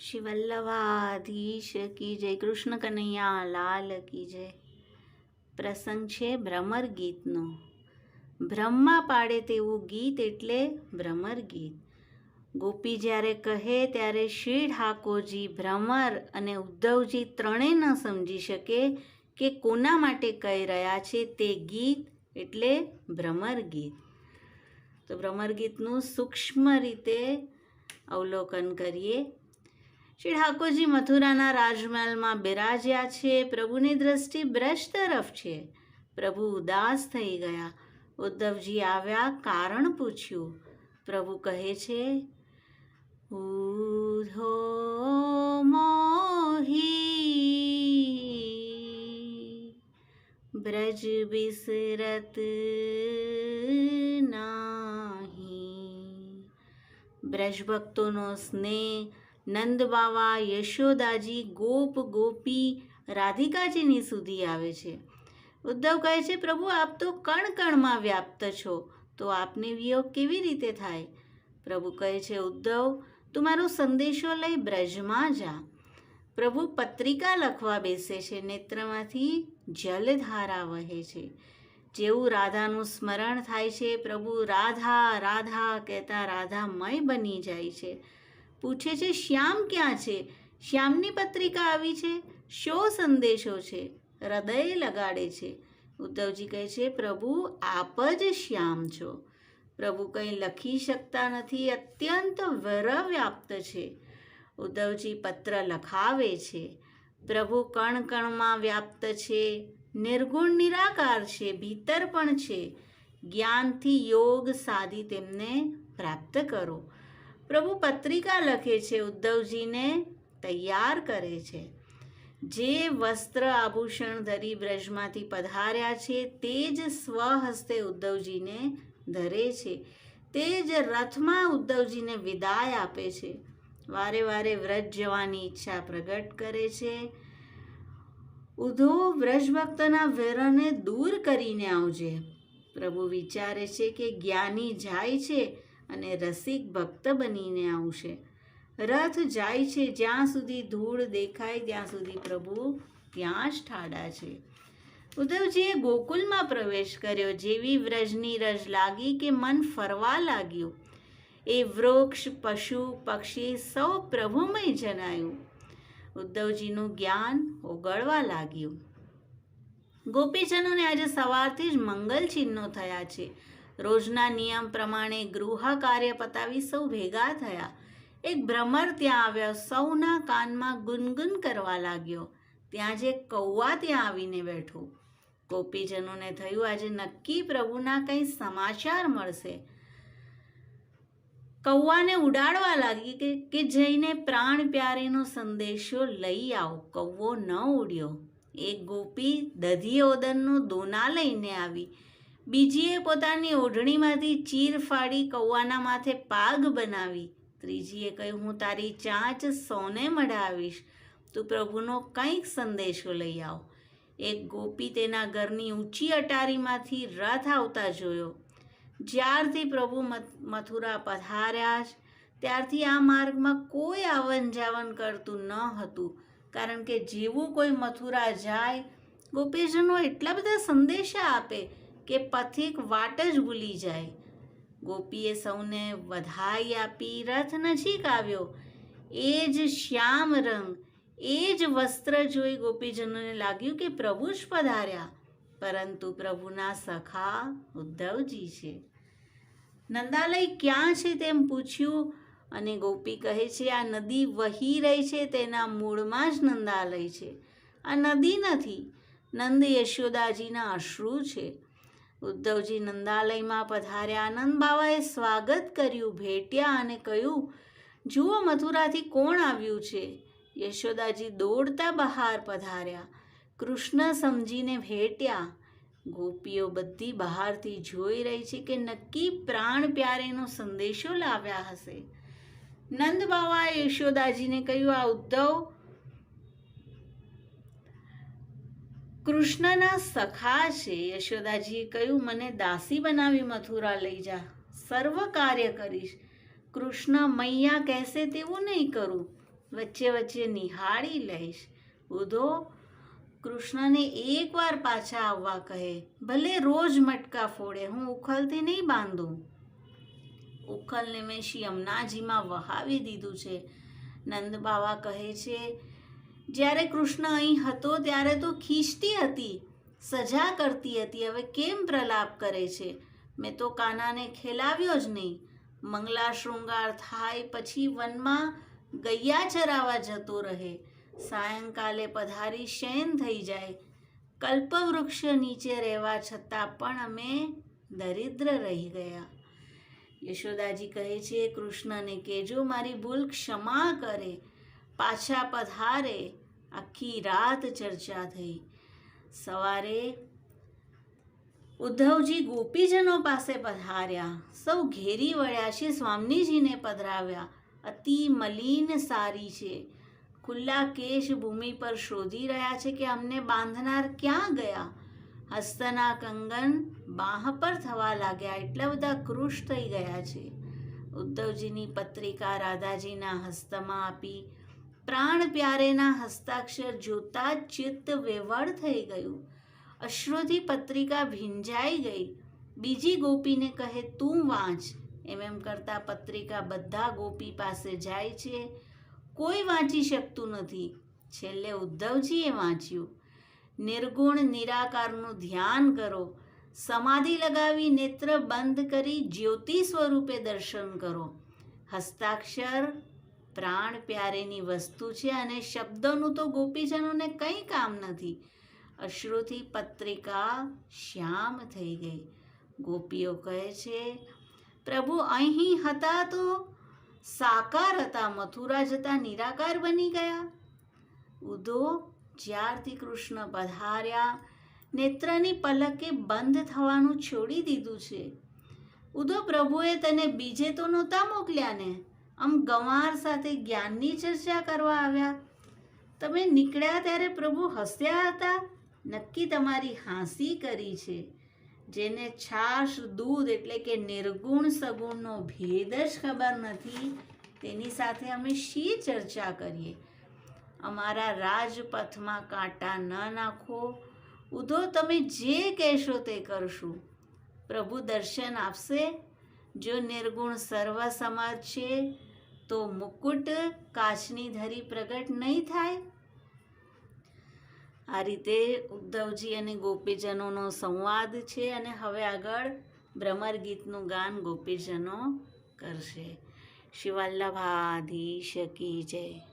શ્રી વલ્લભાધીશ કી જય, કૃષ્ણ કનૈયા લાલ કી જય. પ્રસંગ છે ભ્રમર ગીતનો. બ્રહ્મા પાડે તેવું ગીત એટલે ભ્રમર ગીત. ગોપી જ્યારે કહે ત્યારે શ્રી ઠાકોરજી, ભ્રમર અને ઉદ્ધવજી ત્રણેય ન સમજી શકે કે કોના માટે કહી રહ્યા છે. તે ગીત એટલે ભ્રમર ગીત. તો ભ્રમર ગીતનું સૂક્ષ્મ રીતે અવલોકન કરીએ. શ્રી ઠાકોરજી મથુરાના રાજમહેલમાં બિરાજ્યા છે. પ્રભુની દ્રષ્ટિ બ્રજ તરફ છે. પ્રભુ ઉદાસ થઈ ગયા. ઉદ્ધવજી આવ્યા, કારણ પૂછ્યું. પ્રભુ કહે છે, ઉધો મોહી બ્રજ બિસરત નાહી. બ્રજ ભક્તોનો સ્નેહ નંદ બાવા, યશોદાજી, ગોપ ગોપી, રાધિકાજીની સુધી આવે છે. ઉદ્ધવ કહે છે, પ્રભુ આપ તો કણ કણમાં વ્યાપ્ત છો, તો આપને વિયોગ કેવી રીતે થાય? પ્રભુ કહે છે, ઉદ્ધવ તું મારો સંદેશો લઈ બ્રજમાં જા. પ્રભુ પત્રિકા લખવા બેસે છે. નેત્રમાંથી જલધારા વહે છે. જેવું રાધાનું સ્મરણ થાય છે, પ્રભુ રાધા રાધા કહેતા રાધામય બની જાય છે. પૂછે છે, શ્યામ ક્યાં છે? શ્યામની પત્રિકા આવી છે, શો સંદેશો છે? હૃદય લગાડે છે. ઉદ્ધવજી કહે છે, પ્રભુ આપ જ શ્યામ છો. પ્રભુ કંઈ લખી શકતા નથી, અત્યંત વ્યાપ્ત છે. ઉદ્ધવજી પત્ર લખાવે છે. પ્રભુ કણ કણમાં વ્યાપ્ત છે, નિર્ગુણ નિરાકાર છે, ભીતર પણ છે. જ્ઞાનથી યોગ સાધી તેમને પ્રાપ્ત કરો. પ્રભુ પત્રિકા લખે છે, ઉદ્ધવજીને તૈયાર કરે છે. જે વસ્ત્ર આભૂષણ ધરી બ્રજમાંથી પધાર્યા છે, તે જ સ્વહસ્તે ઉદ્ધવજીને ધરે છે. તે જ રથમાં ઉદ્ધવજીને વિદાય આપે છે. વારે વારે વ્રજ જવાની ઈચ્છા પ્રગટ કરે છે. ઉધો વ્રજભક્તના વેરને દૂર કરીને આવજે. પ્રભુ વિચારે છે કે જ્ઞાની જાય છે અને રસિક ભક્ત બનીને આવશે. રથ જાય છે, જ્યાં સુધી ધૂળ દેખાય ત્યાં સુધી પ્રભુ ત્યાં જ ઠાડા છે. ઉદ્ધવજીએ ગોકુલમાં પ્રવેશ કર્યો. જેવી વ્રજની રજ લાગી કે મન ફરવા લાગ્યું. એ વૃક્ષ, પશુ, પક્ષી સૌ પ્રભુમય જણાયું. ઉદ્ધવજીનું જ્ઞાન ઓગળવા લાગ્યું. ગોપીજનોને આજે સવારથી જ મંગલ ચિહ્નો થયા છે. રોજના નિયમ પ્રમાણે ગૃહ કાર્ય પતાવી સૌ ભેગા થયા. એક ભ્રમર ત્યાં આવ્યો, સૌના કાનમાં ગુનગુન કરવા લાગ્યો. ત્યાં જે કૌવા ત્યાં આવીને બેઠો. ગોપીજનોને થયું, આજે નક્કી પ્રભુના કંઈ સમાચાર મળશે. કૌવાને ઉડાડવા લાગી કે જઈને પ્રાણ પ્યારેનો સંદેશો લઈ આવો. કૌવો ન ઉડ્યો. એક ગોપી દધી ઓદનનો દોના લઈને આવી. બીજીએ પોતાની ઓઢણીમાંથી ચીર ફાડી કૌવાના માથે પાગ બનાવી. ત્રીજીએ કહ્યું, હું તારી ચાંચ સોને મઢાવીશ, તું પ્રભુનો કંઈક સંદેશો લઈ આવ. એક ગોપી તેના ઘરની ઊંચી અટારીમાંથી રથ આવતા જોયો. જ્યારથી પ્રભુ મથુરા પધાર્યા ત્યારથી આ માર્ગમાં કોઈ આવન જાવન કરતું ન હતું. કારણ કે જેવું કોઈ મથુરા જાય, ગોપીજનો એટલા બધા સંદેશા આપે કે પથિક વાટ જ ભૂલી જાય. ગોપીએ સૌને વધાઈ આપી. રથ નજીક આવ્યો. એ જ શ્યામ રંગ, એ જ વસ્ત્ર જોઈ ગોપીજનોને લાગ્યું કે પ્રભુ જ પધાર્યા. પરંતુ પ્રભુના સખા ઉદ્ધવજી છે. નંદાલય ક્યાં છે તેમ પૂછ્યું અને ગોપી કહે છે, આ નદી વહી રહી છે તેના મૂળમાં જ નંદાલય છે. આ નદી નથી, નંદ યશોદાજીના અશ્રુ છે. ઉદ્ધવજી નંદાલયમાં પધાર્યા. આનંદ બાવાએ સ્વાગત કર્યું, ભેટ્યા અને કહ્યું, જુઓ મથુરાથી કોણ આવ્યું છે. યશોદાજી દોડતા બહાર પધાર્યા. કૃષ્ણ સમજીને ભેટ્યા. ગોપીઓ બધી બહારથી જોઈ રહી છે કે નક્કી પ્રાણ પ્યારેનો સંદેશો લાવ્યા હશે. નંદ બાવાએ યશોદાજીને કહ્યું, આ ઉદ્ધવ કૃષ્ણના સખા છે. યશોદાજીએ કહ્યું, મને દાસી બનાવી મથુરા લઈ જા, સર્વ કાર્ય કરીશ. કૃષ્ણ મૈયા કહેશે તેવું નહીં કરું. વચ્ચે વચ્ચે નિહાળી લઈશ. ઉધો કૃષ્ણને એકવાર પાછા આવવા કહે. ભલે રોજ મટકા ફોડે, હું ઉખલથી નહીં બાંધું. ઉખલને મેં શ્રી યમુનાજીમાં વહાવી દીધું છે. નંદ બાવા કહે છે, જ્યારે કૃષ્ણ અહીં હતો ત્યારે તો ખીજતી હતી, સજા કરતી હતી, હવે કેમ પ્રલાપ કરે છે? મેં તો કાનાને ખેલાવ્યો જ નહીં. મંગલા શૃંગાર થાય પછી વનમાં ગૈયા ચરાવા જતો રહે, સાયંકાલે પધારી શયન થઈ જાય. કલ્પવૃક્ષ નીચે રહેવા છતાં પણ અમે દરિદ્ર રહી ગયા. યશોદાજી કહે છે, કૃષ્ણને કહેજો મારી ભૂલ ક્ષમા કરે, પાછા પધારે. આખી રાત ચર્ચા થઈ. સવારે ઉદ્ધવજી ગોપીજનો પાસે પધાર્યા. સૌ ઘેરી વળ્યા છે, સ્વામીજીને પધરાવ્યા. અતિ મલિન સારી છે, ખુલ્લા કેશ ભૂમિ પર શોધી રહ્યા છે કે અમને બાંધનાર ક્યાં ગયા. હસ્તના કંગન બાહ પર થવા લાગ્યા, એટલા બધા કૃશ થઈ ગયા છે. ઉદ્ધવજીની પત્રિકા રાધાજીના હસ્તમાં આપી. પ્રાણ પ્યારેના હસ્તાક્ષર જોતા જ ચિત્ત વેવળ થઈ ગયું. અશ્રુથી પત્રિકા ભીંજાઈ ગઈ. બીજી ગોપીને કહે, તું વાંચ. એમ કરતા પત્રિકા બધા ગોપી પાસે જાય છે, કોઈ વાંચી શકતું નથી. છેલ્લે ઉદ્ધવજીએ વાંચ્યું. નિર્ગુણ નિરાકારનું ધ્યાન કરો, સમાધિ લગાવી નેત્ર બંધ કરી જ્યોતિ સ્વરૂપે દર્શન કરો. હસ્તાક્ષર પ્રાણ પ્યારેની વસ્તુ છે અને શબ્દોનું તો ગોપીજનોને કંઈ કામ નથી. અશ્રુથી પત્રિકા શ્યામ થઈ ગઈ. ગોપીઓ કહે છે, પ્રભુ અહીં હતા તો સાકાર હતા, મથુરા જતા નિરાકાર બની ગયા. ઉધો જ્યારથી કૃષ્ણ પધાર્યા, નેત્રની પલકે બંધ થવાનું છોડી દીધું છે. ઉધો પ્રભુએ તને બીજે તો નહોતા મોકલ્યા ને, આમ ગંવાર સાથે જ્ઞાનની ચર્ચા કરવા આવ્યા. તમે નીકળ્યા ત્યારે પ્રભુ હસ્યા હતા, નક્કી તમારી હાંસી કરી છે. જેને છાશ દૂધ એટલે કે નિર્ગુણ સગુણનો ભેદ જ ખબર નથી, તેની સાથે અમે શી ચર્ચા કરીએ. અમારા રાજપથમાં કાંટા ન નાખો. ઉધો તમે જે કહેશો તે કરશું. પ્રભુ દર્શન આપશે. જો નિર્ગુણ સર્વસમર્થ છે તો મુકુટ કાચની ધરી પ્રગટ નહીં થાય. આ રીતે ઉદ્ધવજી અને ગોપીજનોનો સંવાદ છે અને હવે આગળ ભ્રમર ગીતનું ગાન ગોપીજનો કરશે. શ્રી વલ્લભાધીશ કી જય.